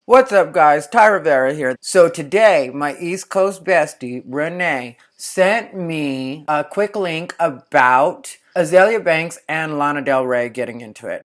What's up, guys? Ty Rivera here. So today, my East Coast bestie, Renee, sent me a quick link about Azealia Banks and Lana Del Rey getting into it.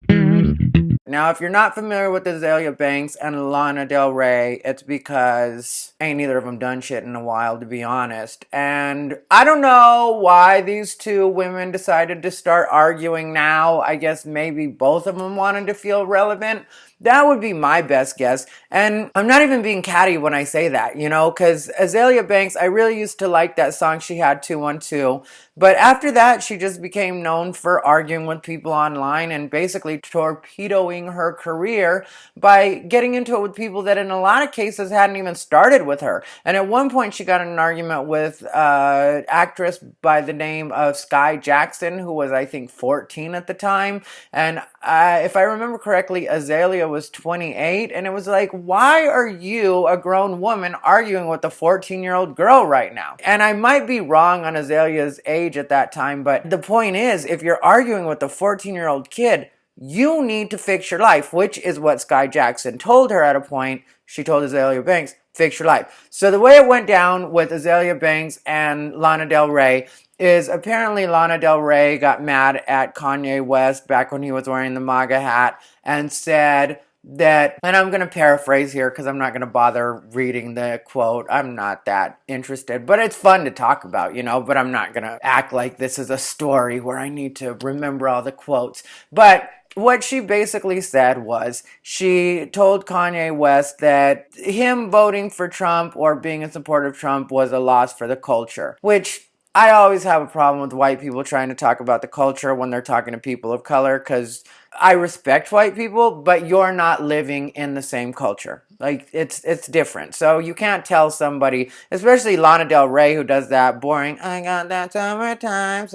Now, if you're not familiar with Azealia Banks and Lana Del Rey, it's because ain't neither of them done shit in a while, to be honest. And I don't know why these two women decided to start arguing now. I guess maybe both of them wanted to feel relevant. That would be my best guess. And I'm not even being catty when I say that, because Azealia Banks, I really used to like that song she had, 212. But after that, she just became known for arguing with people online and basically torpedoing her career by getting into it with people that in a lot of cases hadn't even started with her. And at one point, she got in an argument with an actress by the name of Sky Jackson, who was, I think, 14 at the time. And if I remember correctly, Azealia was 28. And it was like, why are you, a grown woman, arguing with a 14-year-old girl right now? And I might be wrong on Azalea's age at that time, but the point is, if you're arguing with a 14-year-old kid, you need to fix your life, which is what Sky Jackson told her at a point. She told Azealia Banks, fix your life. So the way it went down with Azealia Banks and Lana Del Rey is apparently Lana Del Rey got mad at Kanye West back when he was wearing the MAGA hat and said that, and I'm going to paraphrase here because I'm not going to bother reading the quote. I'm not that interested, but it's fun to talk about, but I'm not going to act like this is a story where I need to remember all the quotes. But what she basically said was she told Kanye West that him voting for Trump or being in support of Trump was a loss for the culture, which I always have a problem with white people trying to talk about the culture when they're talking to people of color, because I respect white people, but you're not living in the same culture. Like, it's different. So you can't tell somebody, especially Lana Del Rey, who does that boring, I got that summertime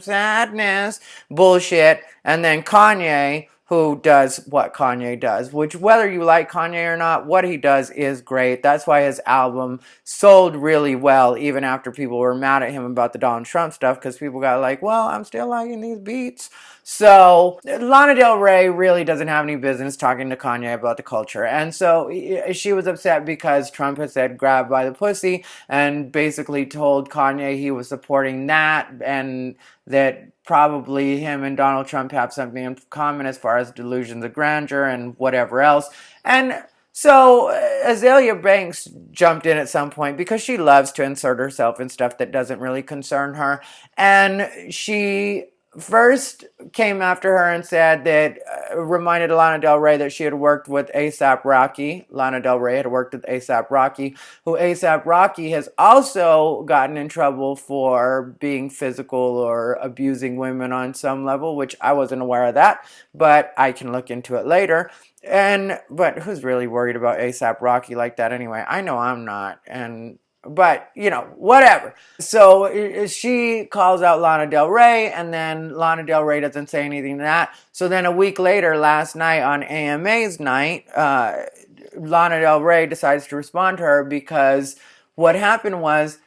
sadness bullshit. And then Kanye, who does what Kanye does, which whether you like Kanye or not, what he does is great. That's why his album sold really well, even after people were mad at him about the Donald Trump stuff, because people got like, well, I'm still liking these beats. So Lana Del Rey really doesn't have any business talking to Kanye about the culture. And so she was upset because Trump had said grab by the pussy and basically told Kanye he was supporting that and that probably him and Donald Trump have something in common as far as delusions of grandeur and whatever else. And so Azealia Banks jumped in at some point because she loves to insert herself in stuff that doesn't really concern her. And she first came after her and said that, reminded Lana Del Rey that she had worked with A$AP Rocky. Lana Del Rey had worked with A$AP Rocky, who A$AP Rocky has also gotten in trouble for being physical or abusing women on some level, which I wasn't aware of that, but I can look into it later. But who's really worried about A$AP Rocky like that anyway? I know I'm not, but, whatever. So she calls out Lana Del Rey, and then Lana Del Rey doesn't say anything to that. So then a week later, last night on AMA's night, Lana Del Rey decides to respond to her because what happened was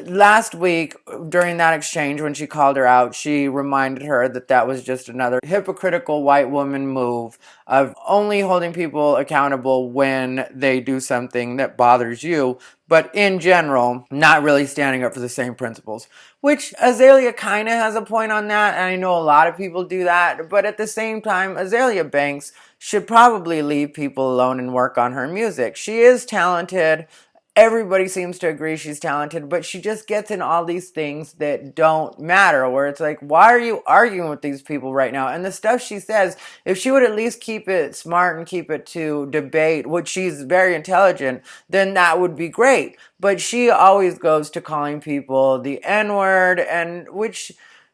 last week during that exchange when she called her out, she reminded her that that was just another hypocritical white woman move of only holding people accountable when they do something that bothers you, but in general, not really standing up for the same principles. Which Azealia kind of has a point on that, and I know a lot of people do that, but at the same time, Azealia Banks should probably leave people alone and work on her music. She is talented. Everybody seems to agree she's talented, but she just gets in all these things that don't matter, where it's like, why are you arguing with these people right now? And the stuff she says, if she would at least keep it smart and keep it to debate, which she's very intelligent, then that would be great. But she always goes to calling people the N-word, and which...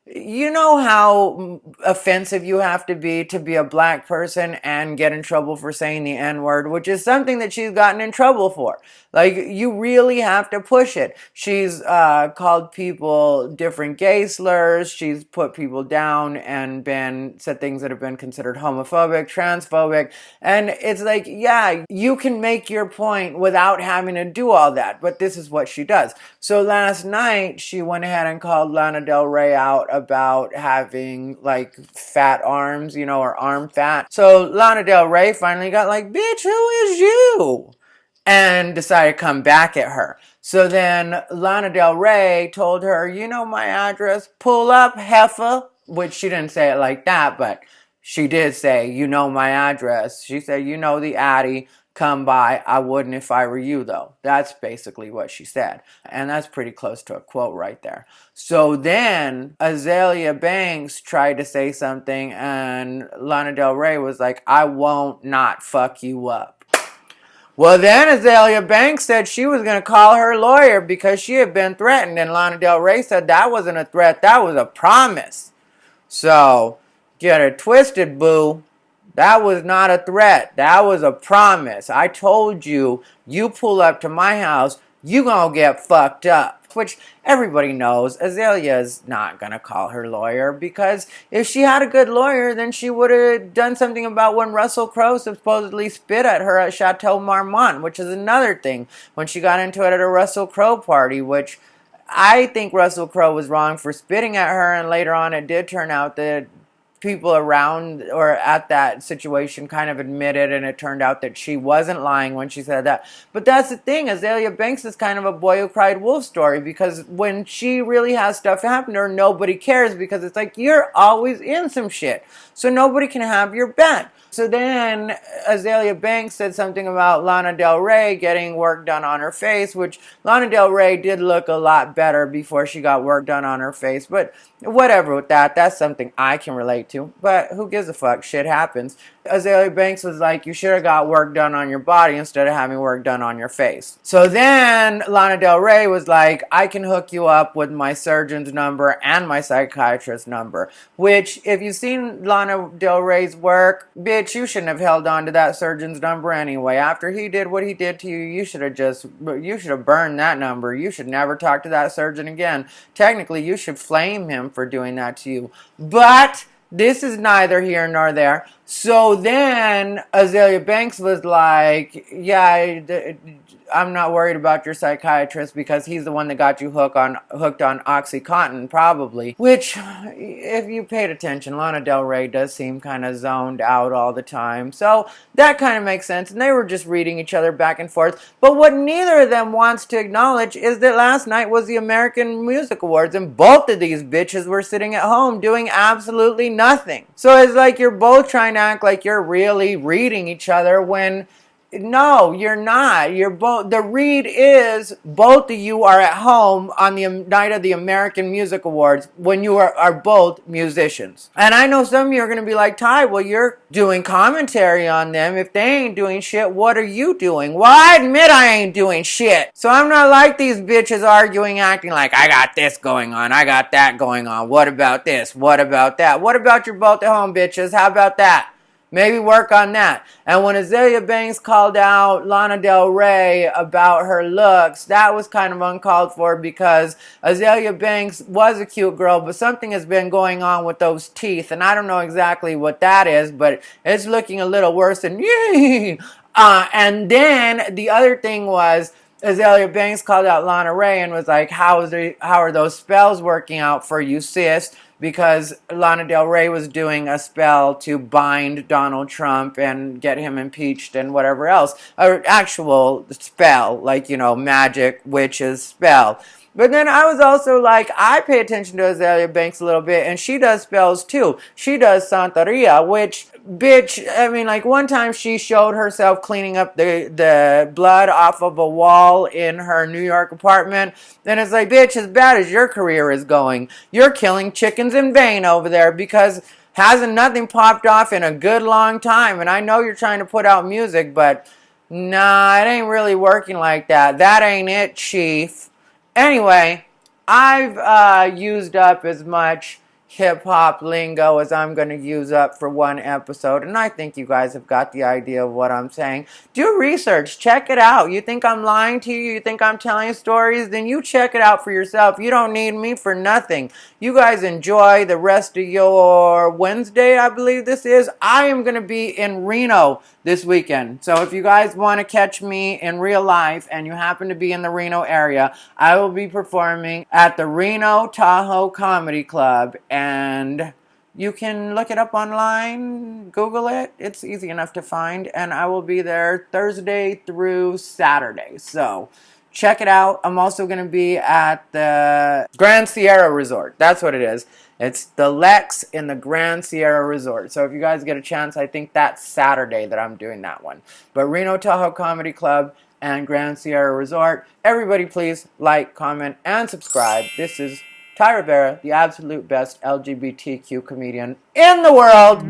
You know how offensive you have to be a black person and get in trouble for saying the N-word, which is something that she's gotten in trouble for. Like, you really have to push it. She's called people different gay slurs. She's put people down and said things that have been considered homophobic, transphobic. And it's like, yeah, you can make your point without having to do all that. But this is what she does. So last night, she went ahead and called Lana Del Rey out about having like fat arms, or arm fat. So Lana Del Rey finally got like, bitch, who is you? And decided to come back at her. So then Lana Del Rey told her, you know my address, pull up, heifer. Which she didn't say it like that, but she did say, you know my address. She said, you know the Addy, come by. I wouldn't if I were you, though. That's basically what she said. And that's pretty close to a quote right there. So then Azealia Banks tried to say something, and Lana Del Rey was like, I won't not fuck you up. Well, then Azealia Banks said she was going to call her lawyer because she had been threatened. And Lana Del Rey said that wasn't a threat, that was a promise. So, get it twisted, boo. That was not a threat. That was a promise. I told you, you pull up to my house, you gonna get fucked up. Which everybody knows Azalea's not gonna call her lawyer, because if she had a good lawyer, then she would have done something about when Russell Crowe supposedly spit at her at Chateau Marmont, which is another thing. When she got into it at a Russell Crowe party, which I think Russell Crowe was wrong for spitting at her, and later on it did turn out that people around or at that situation kind of admitted, and it turned out that she wasn't lying when she said that. But that's the thing, Azealia Banks is kind of a boy who cried wolf story, because when she really has stuff happen to her, nobody cares, because it's like, you're always in some shit, so nobody can have your back. So then Azealia Banks said something about Lana Del Rey getting work done on her face, which Lana Del Rey did look a lot better before she got work done on her face. But whatever with that, that's something I can relate to. But who gives a fuck? Shit happens. Azealia Banks was like, you should have got work done on your body instead of having work done on your face. So then Lana Del Rey was like, I can hook you up with my surgeon's number and my psychiatrist's number. Which, if you've seen Lana Del Rey's work, bitch, you shouldn't have held on to that surgeon's number anyway. After he did what he did to you, you should have burned that number. You should never talk to that surgeon again. Technically, you should flame him for doing that to you. But this is neither here nor there. So then Azealia Banks was like, yeah, I'm not worried about your psychiatrist because he's the one that got you hooked on OxyContin, probably. Which, if you paid attention, Lana Del Rey does seem kind of zoned out all the time. So that kind of makes sense. And they were just reading each other back and forth. But what neither of them wants to acknowledge is that last night was the American Music Awards, and both of these bitches were sitting at home doing absolutely nothing. So it's like you're both trying to act like you're really reading each other when no, you're not. You're both. The read is both of you are at home on the night of the American Music Awards when you are both musicians. And I know some of you are going to be like, Ty, well, you're doing commentary on them. If they ain't doing shit, what are you doing? Well, I admit I ain't doing shit. So I'm not like these bitches arguing, acting like I got this going on, I got that going on. What about this? What about that? What about your both at home bitches? How about that? Maybe work on that. And when Azealia Banks called out Lana Del Rey about her looks, that was kind of uncalled for, because Azealia Banks was a cute girl, but something has been going on with those teeth, and I don't know exactly what that is, but it's looking a little worse than and then the other thing was, Azealia Banks called out Lana Rey and was like, how are those spells working out for you, sis? Because Lana Del Rey was doing a spell to bind Donald Trump and get him impeached and whatever else. An actual spell, like, magic, witches spell. But then I was also like, I pay attention to Azealia Banks a little bit, and she does spells too. She does Santeria, which, bitch, I mean, like one time she showed herself cleaning up the blood off of a wall in her New York apartment. And it's like, bitch, as bad as your career is going, you're killing chickens in vain over there, because hasn't nothing popped off in a good long time. And I know you're trying to put out music, but nah, it ain't really working like that. That ain't it, chief. Anyway, I've used up as much hip-hop lingo as I'm going to use up for one episode, and I think you guys have got the idea of what I'm saying. Do research. Check it out. You think I'm lying to you? You think I'm telling stories? Then you check it out for yourself. You don't need me for nothing. You guys enjoy the rest of your Wednesday, I believe this is. I am going to be in Reno this weekend. So if you guys want to catch me in real life and you happen to be in the Reno area, I will be performing at the Reno Tahoe Comedy Club. And You can look it up online, Google it. It's easy enough to find. And I will be there Thursday through Saturday. So check it out. I'm also going to be at the Grand Sierra Resort. That's what it is. It's the Lex in the Grand Sierra Resort. So if you guys get a chance, I think that's Saturday that I'm doing that one. But Reno Tahoe Comedy Club and Grand Sierra Resort. Everybody please like, comment, and subscribe. This is Ty Rivera, the absolute best LGBTQ comedian in the world.